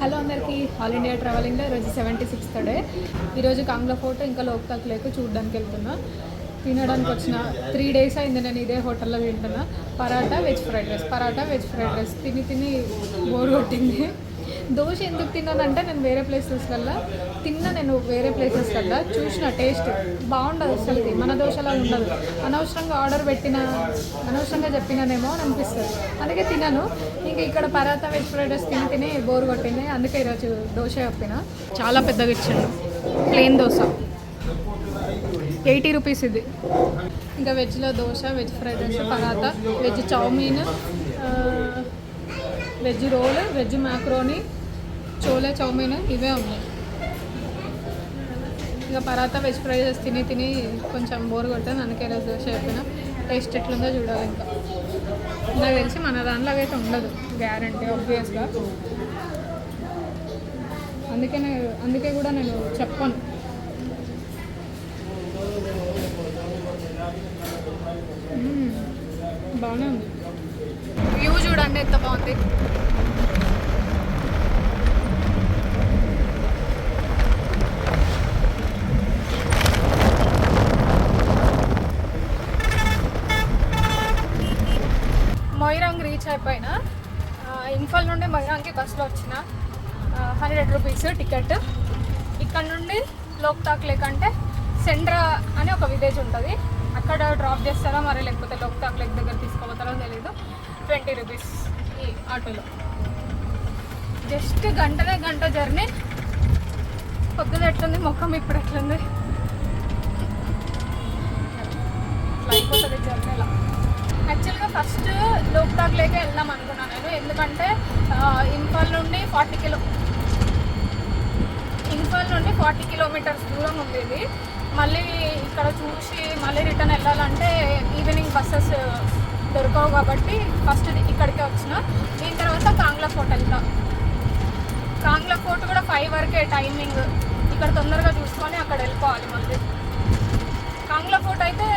Hello అందరికీ, all India ట్రావెలింగ్లో ఈరోజు 76th day. ఈరోజు కాంగ్లా ఫోర్ట్ ఇంకా లోక్తాక్ లేక్ చూడడానికి వెళ్తున్నా. తినడానికి వచ్చిన 3 days అయింది నేను ఇదే హోటల్లో తింటున్నా. పరాటా వెజ్ ఫ్రైడ్ రైస్ తిని బోర్ కొట్టింది. దోశ ఎందుకు తిన్నానంటే నేను వేరే ప్లేసెస్కల్లా చూసిన టేస్ట్ బాగుండదు అసలుకి, మన దోశలా ఉండదు. అనవసరంగా చెప్పినానేమో అని అనిపిస్తుంది, అందుకే తినను. ఇంకా ఇక్కడ పరాటా వెజ్ ఫ్రైడ్ రైస్ తిని బోర్ కొట్టింది, అందుకే ఈరోజు దోశ చెప్పిన. చాలా పెద్దగా ఇచ్చాడు, ప్లెయిన్ దోశ 80 రూపీస్ ఇది. ఇంకా వెజ్లో dosa, veg fried rice, paratha, veg chowmein, veg roll, veg macaroni, chole chowmein ఇవే ఉన్నాయి. ఇక పరాటా వెజ్ ఫ్రైడ్ రైస్ తిని కొంచెం బోర్ కొట్టాను, అందుకే రోజు దోశ చెప్పిన. టేస్ట్ ఎట్లుందో చూడాలి. ఇంకా నాకు తెలిసి మన దాంట్లో అయితే ఉండదు గ్యారంటీ ఆబ్వియస్గా, అందుకే కూడా నేను చెప్పను. బాగానే ఉంది, వ్యూ చూడండి ఎంత బాగుంది. మొయిరాంగ్ రీచ్ అయిపోయినా. ఇంఫాల్ నుండి మొయిరాంగ్కి బస్సులో వచ్చిన. 100 రూపీస్ టికెట్. ఇక్కడ నుండి లోక్తాక్ లేక్ అంటే సెండ్రా అని ఒక విలేజ్ ఉంటుంది, అక్కడ డ్రాప్ చేస్తారా మరి, లేకపోతే లోక్తాక్ లేక్ దగ్గర తీసుకోపోతారో తెలీదు. 20 రూపీస్ ఈ ఆటోలో. జస్ట్ గంట జర్నీ. పొద్దున ఎట్లుంది ముఖం, ఇప్పుడు ఎట్లుంది, అయిపోతుంది జర్నీలో. యాక్చువల్గా ఫస్ట్ లోక్తాక్ లేకే వెళ్దాం అనుకున్నాను నేను, ఎందుకంటే ఇంఫాల్ నుండి 40 కిలోమీటర్స్ దూరం ఉండేది. మళ్ళీ ఇక్కడ చూసి మళ్ళీ రిటర్న్ వెళ్ళాలంటే ఈవినింగ్ బస్సెస్ దొరకవు, కాబట్టి ఫస్ట్ ఇక్కడికే వచ్చిన. దీని తర్వాత కాంగ్లా ఫోర్ట్ వెళ్తా. కాంగ్లా ఫోర్ట్ కూడా 5 వరకే టైమింగ్, ఇక్కడ తొందరగా చూసుకొని అక్కడ వెళ్ళిపోవాలి. మళ్ళీ కాంగ్లా ఫోర్ట్ అయితే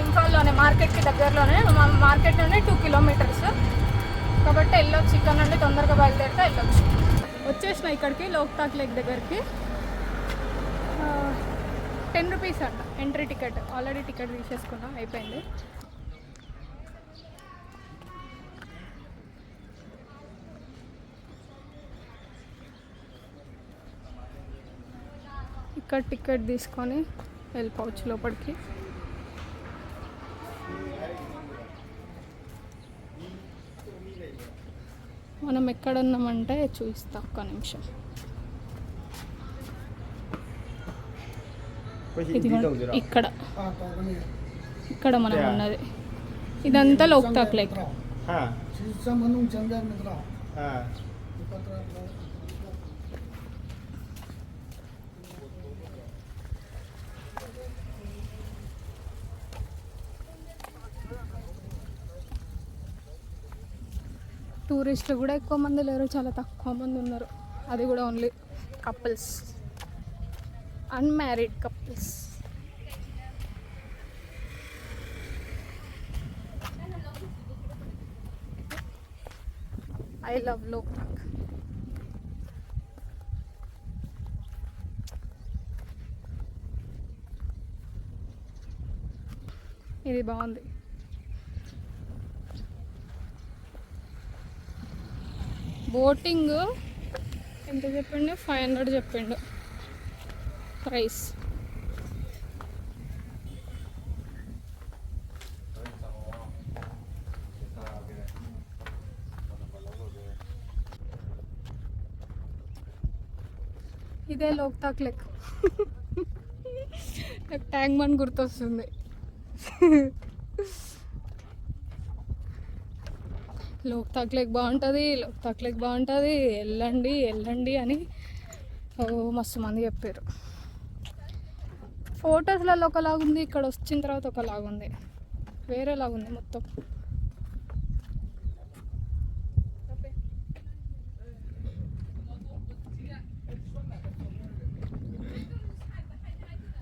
ఇంఫాల్లోనే, మార్కెట్కి దగ్గరలోనే. మార్కెట్ నుండి 2 కిలోమీటర్స్ కాబట్టి వెళ్ళొచ్చు. ఇక్కడ నుండి తొందరగా బయలుదేరితే వెళ్ళొచ్చు. వచ్చేసిన ఇక్కడికి లోక్తాక్ లేక్ దగ్గరికి. 10 రూపీస్ అంట ఎంట్రీ టికెట్. ఆల్రెడీ టికెట్ తీసేసుకున్నా, అయిపోయింది. ఇక్కడ టికెట్ తీసుకొని వెళ్ళిపోవచ్చు లోపలికి. మనం ఎక్కడ ఉన్నామంటే చూపిస్తా, ఒక్క నిమిషం. ఇది ఇక్కడ మనం ఉన్నది, ఇదంతా లోక్తాక్ లేక్. టూరిస్టులు కూడా ఎక్కువ మంది లేరు, చాలా తక్కువ మంది ఉన్నారు. అది కూడా only couples, unmarried couples. I love Loktak. ఇది బాగుంది. బోటింగ్ ఎంత చెప్పిండు? 500 చెప్పిండు ప్రైస్. ఇదే లోక్తాక్ లేక్. నాకు ట్యాంక్ బండ్ గుర్తొస్తుంది. లోక్తాక్ లేక్ బాగుంటుంది, వెళ్ళండి అని మస్తు మంది చెప్పారు. ఫొటోస్లలో ఒకలాగుంది, ఇక్కడ వచ్చిన తర్వాత ఒకలాగుంది, వేరేలాగుంది మొత్తం.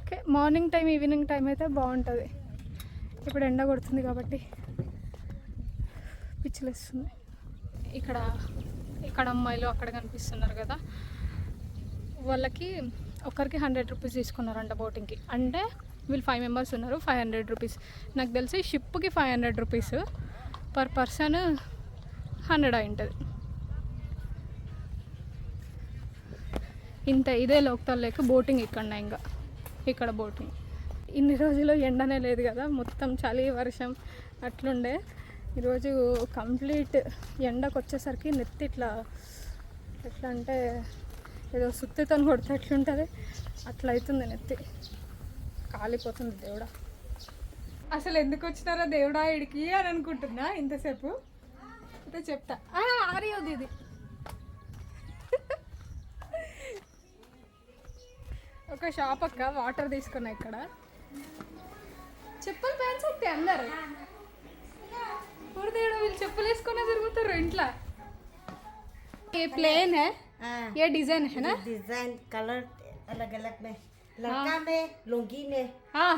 Okay, morning time evening time అయితే బాగుంటుంది. ఇప్పుడు ఎండ కొడుతుంది కాబట్టి పిచ్చిలేస్తుంది. ఇక్కడ ఇక్కడ అమ్మాయిలు అక్కడ కనిపిస్తున్నారు కదా, వాళ్ళకి ఒకరికి 100 రూపీస్ తీసుకున్నారంట బోటింగ్కి. అంటే వీళ్ళు 5 మెంబర్స్ ఉన్నారు, 500 రూపీస్. నాకు తెలిసి షిప్కి 500 రూపీస్, పర్ పర్సన్ 100 అయి ఉంటుంది. ఇంత ఇదే లోక్తాల్ లేక బోటింగ్ ఇక్కడ బోటింగ్. ఇన్ని రోజులు ఎండనే లేదు కదా, మొత్తం చలి వర్షం అట్లుండే. ఈరోజు కంప్లీట్ ఎండకు వచ్చేసరికి నెత్తి ఎట్లా అంటే ఏదో సుత్తితో కొడితే ఎట్లుంటుంది అట్లా అవుతుంది, నెత్తి కాలిపోతుంది. దేవుడా, అసలు ఎందుకు వచ్చినారా దేవుడా ఇడికి అని అనుకుంటున్నా ఇంతసేపు. అయితే చెప్తా, ఆరియోది ఇది. ఒక షాప్ అక్క వాటర్ తీసుకున్నా ఇక్కడ. చెప్పులు ప్యాంట్స్ అయితే అందరు దేవుడు వీళ్ళు చెప్పులు వేసుకునే తిరుగుతారు ఇంట్లో. ये प्लेन है, ये डिजाइन है ना? डिजाइन कलर अलग अलग में, लड़का में लुंगी में, हाँ,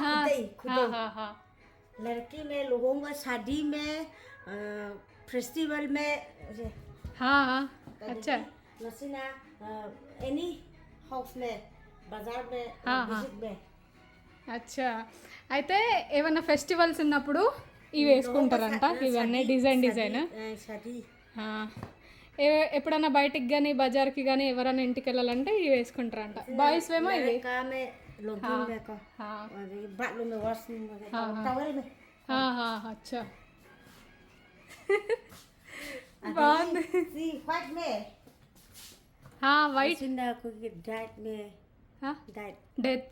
लड़की में लुंगा, शादी में, फेस्टिवल में, हाँ, अच्छा, नसीना एनी हाउस में, बाजार में, विजिट में. అచ్చా. అయితే ఏమన్నా ఫెస్టివల్స్ ఉన్నప్పుడు ఇవి వేసుకుంటారంట. ఇవన్నీ డిజైన్ शादी ఎప్పుడన్నా బయటికి కానీ బజార్కి కానీ ఎవరైనా ఇంటికి వెళ్ళాలంటే ఇవి వేసుకుంటారంట. బాయ్స్ ఏమో ఇవి. అచ్చా, బాగుంది. వైట్ डेथ,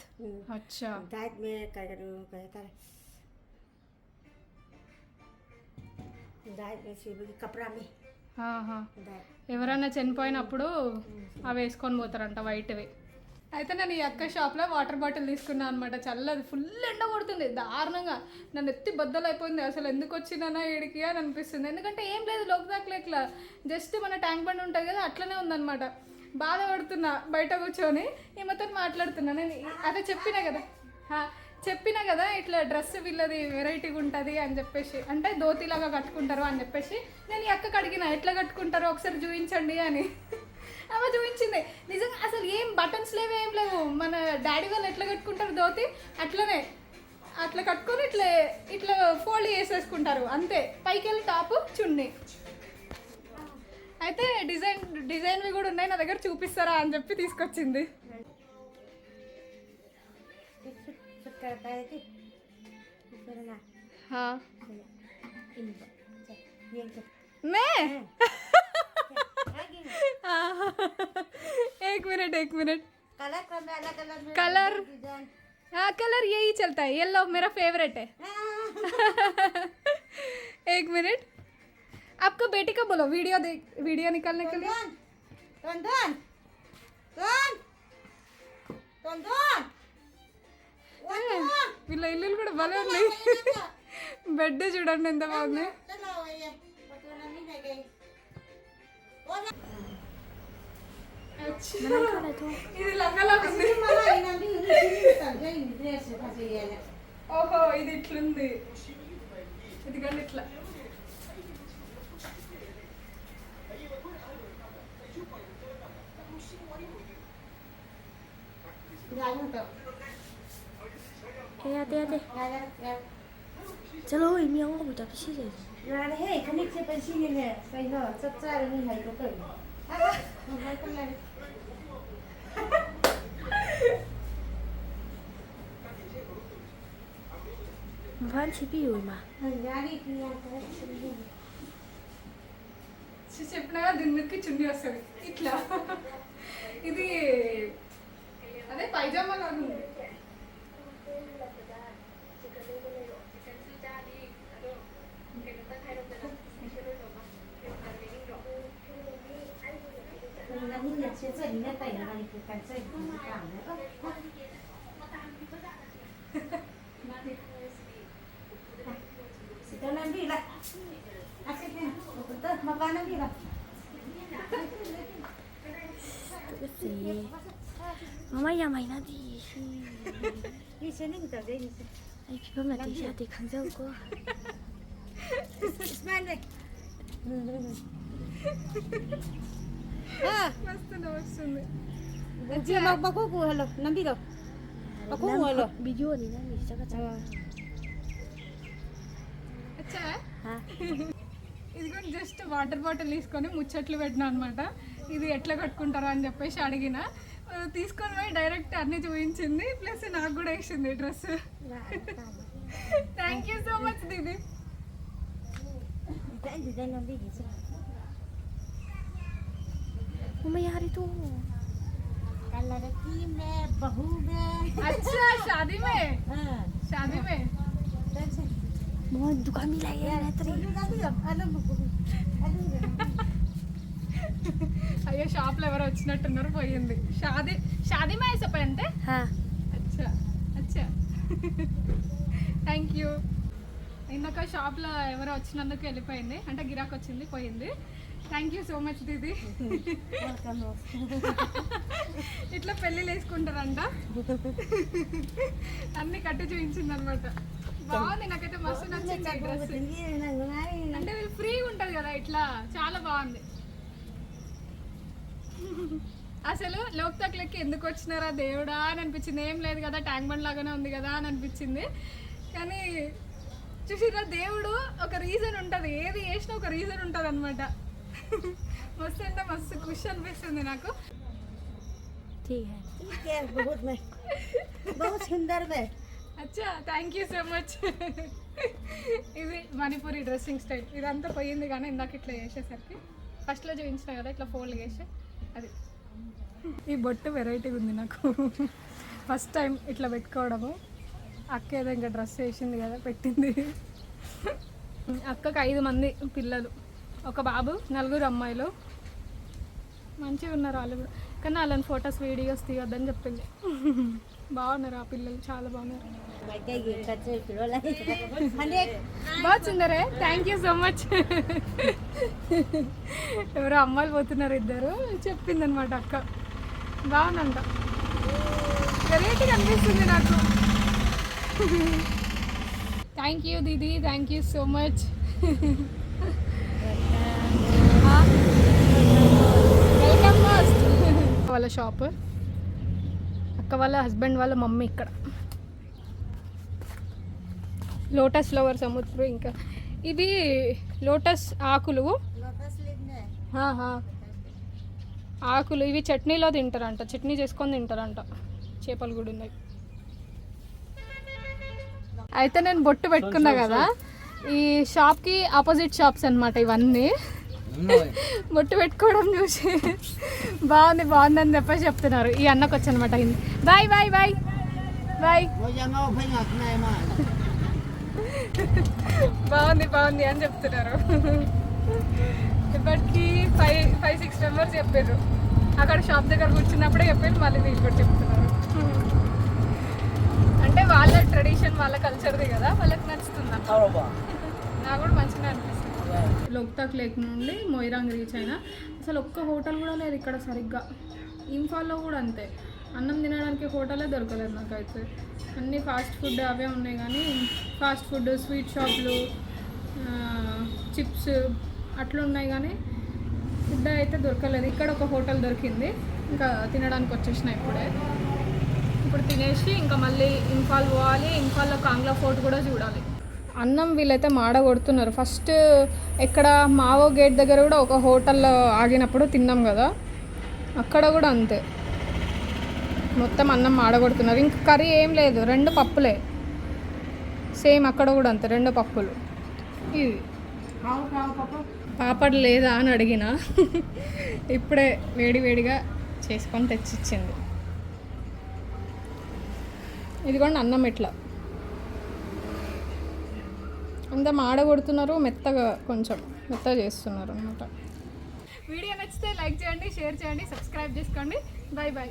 अच्छा, डाइट में कहता है डाइट में कपड़ा में. ఎవరైనా చనిపోయినప్పుడు అవి వేసుకొని పోతారంట వైట్వి. అయితే నేను ఈ అక్క షాప్లో వాటర్ బాటిల్ తీసుకున్నాను అనమాట. చల్లది, ఫుల్ ఎండ కొడుతుంది దారుణంగా. నన్ను ఎత్తి బద్దలు అయిపోయింది. అసలు ఎందుకు వచ్చినానా ఇడికి అని అనిపిస్తుంది. ఎందుకంటే ఏం లేదు, లోకదాకలు ఇట్లా జస్ట్ మన ట్యాంక్ బండ్ ఉంటుంది కదా, అట్లనే ఉందన్నమాట. బాధపడుతున్నా బయట కూర్చొని ఈమెతో మాట్లాడుతున్నా. నేను అదే చెప్పినా కదా ఇట్లా డ్రెస్ వీళ్ళది వెరైటీగా ఉంటుంది అని చెప్పేసి, అంటే ధోతిలాగా కట్టుకుంటారు అని చెప్పేసి నేను ఈ అక్కకి అడిగిన ఎట్లా కట్టుకుంటారో ఒకసారి చూపించండి అని. ఆమె చూపించింది. నిజంగా అసలు ఏం బటన్స్ లేవు, ఏం లేవు. మన డాడీ వాళ్ళు ఎట్లా కట్టుకుంటారు ధోతి అట్లనే అట్లా కట్టుకొని ఇట్లా ఫోల్డ్ చేసేసుకుంటారు అంతే. పైకి వెళ్ళి టాపు చున్నీ. అయితే డిజైన్వి కూడా ఉన్నాయి నా దగ్గర, చూపిస్తారా అని చెప్పి తీసుకొచ్చింది. एक मिनट कलर कलर यही चलता है, येलो मेरा फेवरेट है. एक मिनट, आपको बेटी का बोलो वीडियो निकालने के लिए. వీళ్ళ ఇల్లులు కూడా భలే ఉన్నాయి. బెడ్ చూడండి ఎంత బాగుంది. ఇది లంగలాగా ఉంది. ఓహో, ఇది ఇట్లుంది. ఇది కానీ ఇట్లా आते चलो इमियां को बुता पीछे ले यार हे कनिक से पैसे ले ले सही हो सच्चा नहीं है तो कोई मोबाइल पर ले भान छिपी हुई मां यारी किया చెప్పినా దీని మీదకి చున్నీ వస్తుంది ఇట్లా. ఇది అదే పైజామా లాగా ఉంది. Mama ya mày nó đi đi xe nó tao đây đi ai khi mà đi ra thì không dâu cô Ismail đây మస్తు నవ్వుతుంది. Dia mau baku ku halo, nambi do. Baku ku halo. Video ni nami cakap. అచ్చా Ha. ఇదిగో just water bottle తీసుకొని ముచ్చట్లు పెట్టినా అనమాట. ఇది ఎట్లా కట్టుకుంటారా అని చెప్పేసి అడిగిన, తీసుకొని పోయి డైరెక్ట్ అన్ని చూపించింది, ప్లస్ నాకు కూడా వేసింది dress. Thank you so much Didi. Tadi dah nambi gitu. Mama yaar itu. Kalau laki में बहू में. अच्छा शादी में, हाँ. शादी में बहुत दुकान मिला यार तेरी. అయ్యో షాప్లో ఎవరో వచ్చినట్టున్నారు, పోయింది. షాదీ షాదీ మే ఐసా అంటే. हाँ. అచ్చా అచ్చా థ్యాంక్ యూ. ఇందాక షాప్లో ఎవరో వచ్చినందుకు వెళ్ళిపోయింది, అంటే గిరాక్ వచ్చింది, పోయింది. Thank you so much Didi. Welcome. ఇట్లా పెళ్ళిళ్ళు వేసుకుంటారంట, అన్ని కట్టి చూపించింది అనమాట. బాగుంది, నాకైతే మస్తు నచ్చింది ఈ డ్రెస్. అంటే వీళ్ళు ఫ్రీగా ఉంటుంది కదా, ఇట్లా చాలా బాగుంది. అసలు లోక్తాక్ లెక్క ఎందుకు వచ్చినారా దేవుడా అని అనిపించింది. ఏం లేదు కదా, ట్యాంక్ బండ్ లాగానే ఉంది కదా అని అనిపించింది. కానీ చూసిరా, దేవుడు ఒక రీజన్ ఉంటుంది, ఏది చేసినా ఒక రీజన్ ఉంటుంది అనమాట. మస్తు అంటే మస్తు ఖుషి అనిపిస్తుంది నాకు. ठीक है बहुत सुंदर है. అచ్చా థ్యాంక్ యూ సో మచ్. ఇది మణిపూరి డ్రెస్సింగ్ స్టైల్. ఇదంతా పోయింది కానీ ఇందాక ఇట్లా చేసేసరికి ఫస్ట్లో చూపించిన కదా, ఇట్లా ఫోల్డ్ చేసి అది. ఈ బొట్టు వెరైటీగా ఉంది నాకు, ఫస్ట్ టైం ఇట్లా పెట్టుకోవడము. అక్క ఏదో ఇంకా డ్రెస్ వేసింది కదా, పెట్టింది. అక్కకి 5 మంది పిల్లలు, ఒక బాబు, 4 అమ్మాయిలు. మంచిగా ఉన్నారు వాళ్ళు కూడా, కానీ వాళ్ళని ఫొటోస్ వీడియోస్ తీయొద్దని చెప్పింది. బాగున్నారు ఆ పిల్లలు, చాలా బాగున్నారు. బాగా సుందరే, థ్యాంక్ యూ సో మచ్. ఎవరో అమ్మాయిలు పోతున్నారు, ఇద్దరు చెప్పింది అనమాట అక్క. బాగుందంట, వెరైటీగా అనిపిస్తుంది నాకు. Thank you Didi, thank you so much. Welcome most. వాళ్ళ షాప్, అక్క వాళ్ళ హస్బెండ్ వాళ్ళ మమ్మీ ఇక్కడ. లోటస్ ఫ్లవర్స్ అమ్ముతారు. ఇంకా ఇవి లోటస్ ఆకులు, ఆకులు ఇవి చట్నీలో తింటారంట, చట్నీ చేసుకొని తింటారంట. చేపలు కూడా ఉన్నాయి. అయితే నేను బొట్టు పెట్టుకున్నా కదా, ఈ షాప్కి ఆపోజిట్ షాప్స్ అనమాట ఇవన్నీ. బొట్టు పెట్టుకోవడం చూసి బాగుంది బాగుంది అని చెప్పేసి చెప్తున్నారు. ఈ అన్నకు వచ్చి అనమాట Hindi. Bye bye bye bye. బాగుంది బాగుంది అని చెప్తున్నారు. ఇప్పటికి 5-6 మెంబర్స్ చెప్పారు. అక్కడ షాప్ దగ్గర కూర్చున్నప్పుడే చెప్పారు, మళ్ళీ వీళ్ళు కూడా చెప్తున్నారు. అంటే వాళ్ళ ట్రెడిషన్, వాళ్ళ కల్చర్ది కదా, వాళ్ళకి నచ్చుతుంది. నాకు కూడా మంచిగా అనిపిస్తుంది. లోక్తాక్ లేక్ నుండి మొయిరాంగ్ రీచ్ అయినా, అసలు ఒక్క హోటల్ కూడా లేదు ఇక్కడ సరిగ్గా. ఇంఫాల్లో కూడా అంతే, అన్నం తినడానికి హోటలే దొరకలేదు నాకైతే. అన్నీ ఫాస్ట్ ఫుడ్ అవే ఉన్నాయి, కానీ ఫాస్ట్ ఫుడ్, స్వీట్ షాప్లు, చిప్స్ అట్లా ఉన్నాయి, కానీ ఫుడ్ అయితే దొరకలేదు. ఇక్కడ ఒక హోటల్ దొరికింది, ఇంకా తినడానికి వచ్చేసిన ఇప్పుడే. ఇప్పుడు తినేసి ఇంకా మళ్ళీ ఇంఫాల్ పోవాలి. ఇంఫాల్లో కాంగ్లా ఫోర్ట్ కూడా చూడాలి. అన్నం వీళ్ళైతే మాడ కొడుతున్నారు. ఫస్ట్ ఇక్కడ మావో గేట్ దగ్గర కూడా ఒక హోటల్లో ఆగినప్పుడు తిన్నాం కదా, అక్కడ కూడా అంతే, మొత్తం అన్నం మాడగొడుతున్నారు. ఇంక కర్రీ ఏం లేదు, 2 పప్పులే. సేమ్ అక్కడ కూడా అంతే, 2 పప్పులు. ఇది పాపడ్ లేదా అని అడిగిన, ఇప్పుడే వేడి వేడిగా చేసుకొని తెచ్చిచ్చింది. ఇదిగోండి అన్నం ఇట్లా అంతా మాడగొడుతున్నారు, మెత్తగా కొంచెం మెత్తగా చేస్తున్నారు అన్నమాట. వీడియో నచ్చితే లైక్ చేయండి, షేర్ చేయండి, సబ్స్క్రైబ్ చేసుకోండి. Bye bye.